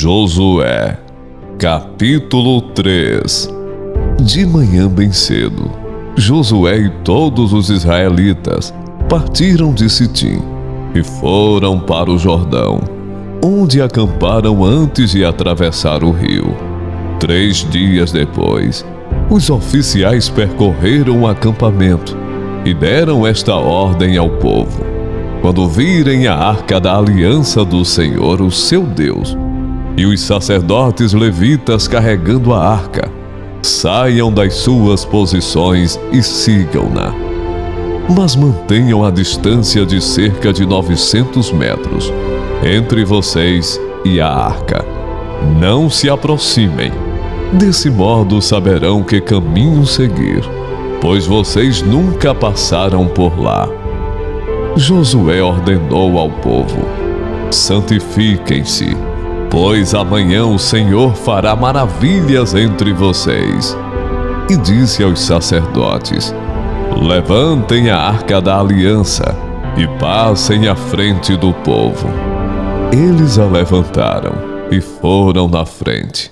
Josué, capítulo 3. De manhã bem cedo, Josué e todos os israelitas partiram de Sitim e foram para o Jordão, onde acamparam antes de atravessar o rio. 3 dias depois, os oficiais percorreram o acampamento e deram esta ordem ao povo: quando virem a arca da aliança do Senhor, o seu Deus, e os sacerdotes levitas carregando a arca, saiam das suas posições e sigam-na. Mas mantenham a distância de cerca de 900 metros entre vocês e a arca. Não se aproximem. Desse modo saberão que caminho seguir, pois vocês nunca passaram por lá. Josué ordenou ao povo: santifiquem-se, pois amanhã o Senhor fará maravilhas entre vocês. E disse aos sacerdotes: levantem a arca da aliança e passem à frente do povo. Eles a levantaram e foram na frente.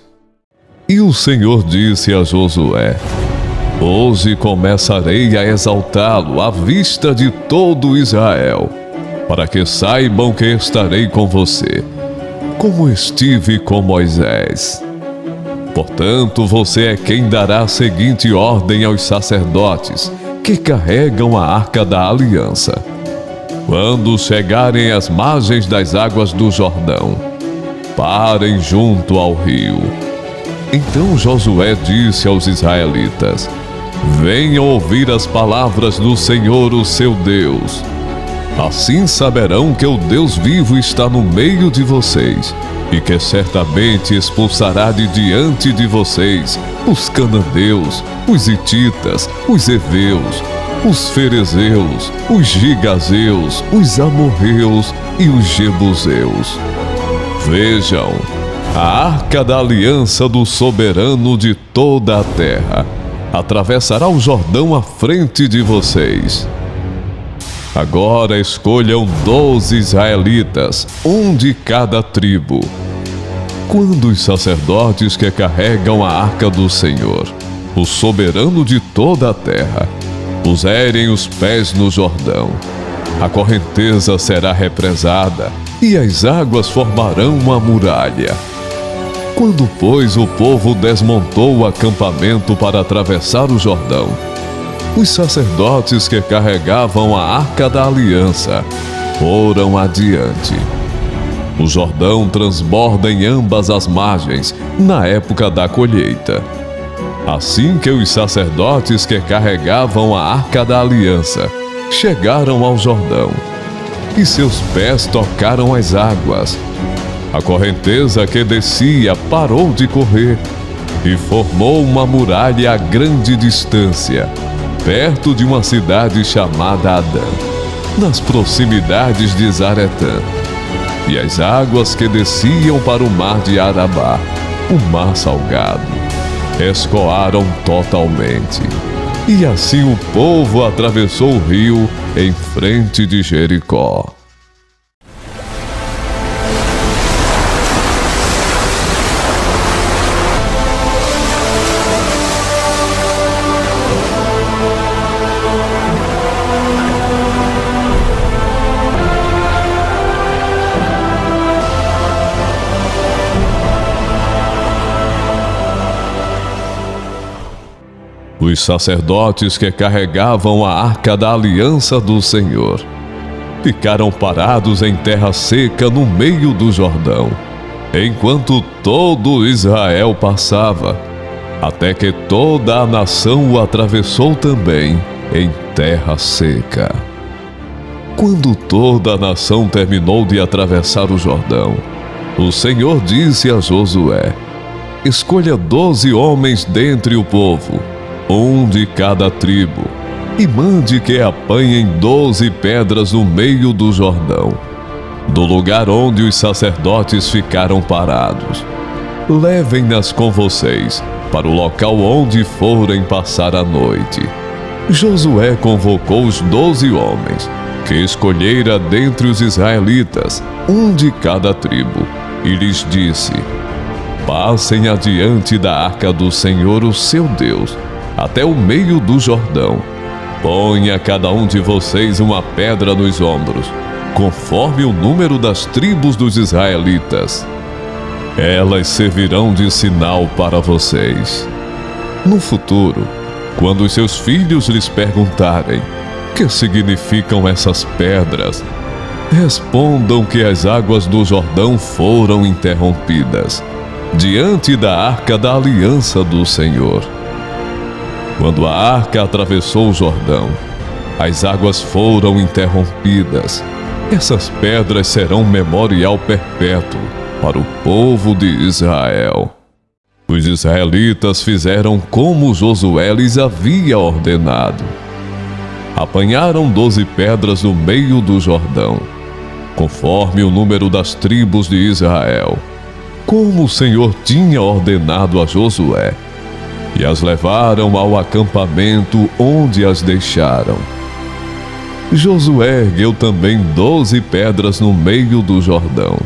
E o Senhor disse a Josué: hoje começarei a exaltá-lo à vista de todo Israel, para que saibam que estarei com você, como estive com Moisés. Portanto, você é quem dará a seguinte ordem aos sacerdotes que carregam a arca da aliança: quando chegarem às margens das águas do Jordão, parem junto ao rio. Então Josué disse aos israelitas: venham ouvir as palavras do Senhor, o seu Deus. Assim saberão que o Deus vivo está no meio de vocês, e que certamente expulsará de diante de vocês os cananeus, os hititas, os heveus, os ferezeus, os gigazeus, os amorreus e os jebuseus. Vejam, a arca da aliança do soberano de toda a terra atravessará o Jordão à frente de vocês. Agora escolham 12 israelitas, um de cada tribo. Quando os sacerdotes que carregam a arca do Senhor, o soberano de toda a terra, puserem os pés no Jordão, a correnteza será represada e as águas formarão uma muralha. Quando, pois, o povo desmontou o acampamento para atravessar o Jordão, os sacerdotes que carregavam a arca da aliança foram adiante. O Jordão transborda em ambas as margens na época da colheita. Assim que os sacerdotes que carregavam a arca da aliança chegaram ao Jordão, e seus pés tocaram as águas, a correnteza que descia parou de correr e formou uma muralha a grande distância, perto de uma cidade chamada Adã, nas proximidades de Zaretã. E as águas que desciam para o mar de Arabá, o mar salgado, escoaram totalmente. E assim o povo atravessou o rio em frente de Jericó. Os sacerdotes que carregavam a arca da aliança do Senhor ficaram parados em terra seca no meio do Jordão, enquanto todo Israel passava, até que toda a nação o atravessou também em terra seca. Quando toda a nação terminou de atravessar o Jordão, o Senhor disse a Josué: escolha 12 homens dentre o povo, um de cada tribo, e mande que apanhem 12 pedras no meio do Jordão, do lugar onde os sacerdotes ficaram parados. Levem-nas com vocês para o local onde forem passar a noite. Josué convocou os 12 homens, que escolhera dentre os israelitas, um de cada tribo, e lhes disse: passem adiante da arca do Senhor, o seu Deus, até o meio do Jordão. Ponha cada um de vocês uma pedra nos ombros, conforme o número das tribos dos israelitas. Elas servirão de sinal para vocês. No futuro, quando os seus filhos lhes perguntarem: "Que significam essas pedras?", respondam que as águas do Jordão foram interrompidas diante da arca da aliança do Senhor. Quando a arca atravessou o Jordão, as águas foram interrompidas. Essas pedras serão memorial perpétuo para o povo de Israel. Os israelitas fizeram como Josué lhes havia ordenado. Apanharam 12 pedras no meio do Jordão, conforme o número das tribos de Israel, como o Senhor tinha ordenado a Josué, e as levaram ao acampamento onde as deixaram. Josué ergueu também 12 pedras no meio do Jordão,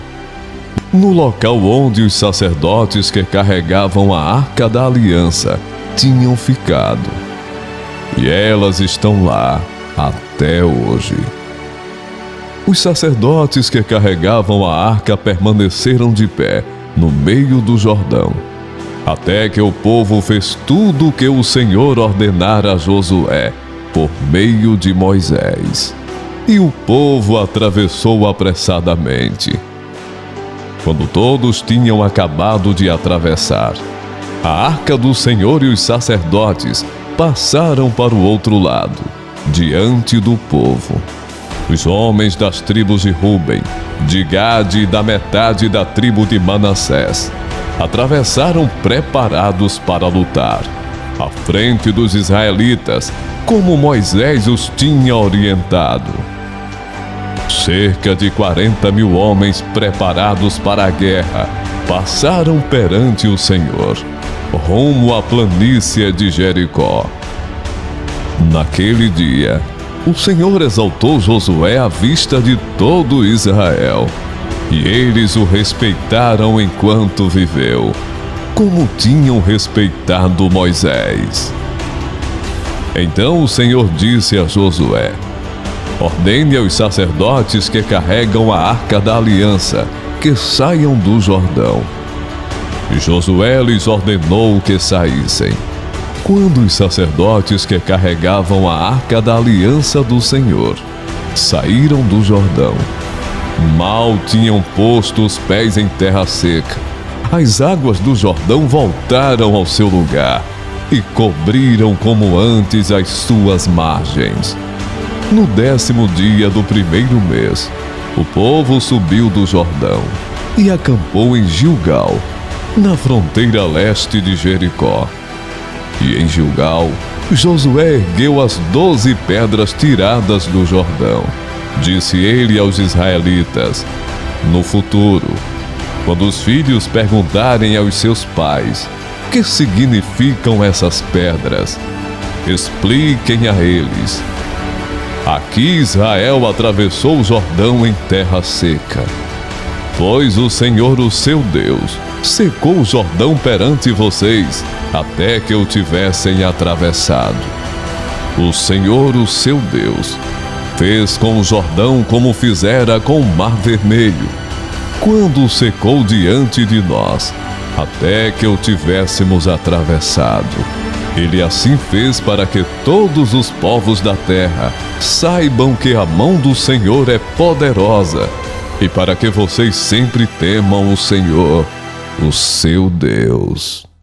no local onde os sacerdotes que carregavam a arca da aliança tinham ficado. E elas estão lá até hoje. Os sacerdotes que carregavam a arca permaneceram de pé no meio do Jordão, até que o povo fez tudo o que o Senhor ordenara a Josué por meio de Moisés. E o povo atravessou apressadamente. Quando todos tinham acabado de atravessar, a arca do Senhor e os sacerdotes passaram para o outro lado, diante do povo. Os homens das tribos de Ruben, de Gade e da metade da tribo de Manassés atravessaram preparados para lutar, à frente dos israelitas, como Moisés os tinha orientado. Cerca de 40.000 homens preparados para a guerra passaram perante o Senhor, rumo à planície de Jericó. Naquele dia, o Senhor exaltou Josué à vista de todo Israel, e eles o respeitaram enquanto viveu, como tinham respeitado Moisés. Então o Senhor disse a Josué: "Ordene aos sacerdotes que carregam a arca da aliança que saiam do Jordão." E Josué lhes ordenou que saíssem. Quando os sacerdotes que carregavam a arca da aliança do Senhor saíram do Jordão, mal tinham posto os pés em terra seca, as águas do Jordão voltaram ao seu lugar e cobriram como antes as suas margens. No 10º dia do primeiro mês, o povo subiu do Jordão e acampou em Gilgal, na fronteira leste de Jericó. E em Gilgal, Josué ergueu as 12 pedras tiradas do Jordão. Disse ele aos israelitas: "No futuro, quando os filhos perguntarem aos seus pais: 'Que significam essas pedras?', expliquem a eles: aqui Israel atravessou o Jordão em terra seca, pois o Senhor, o seu Deus, secou o Jordão perante vocês, até que o tivessem atravessado. O Senhor, o seu Deus, fez com o Jordão como fizera com o Mar Vermelho, quando o secou diante de nós, até que o tivéssemos atravessado. Ele assim fez para que todos os povos da terra saibam que a mão do Senhor é poderosa, e para que vocês sempre temam o Senhor, o seu Deus."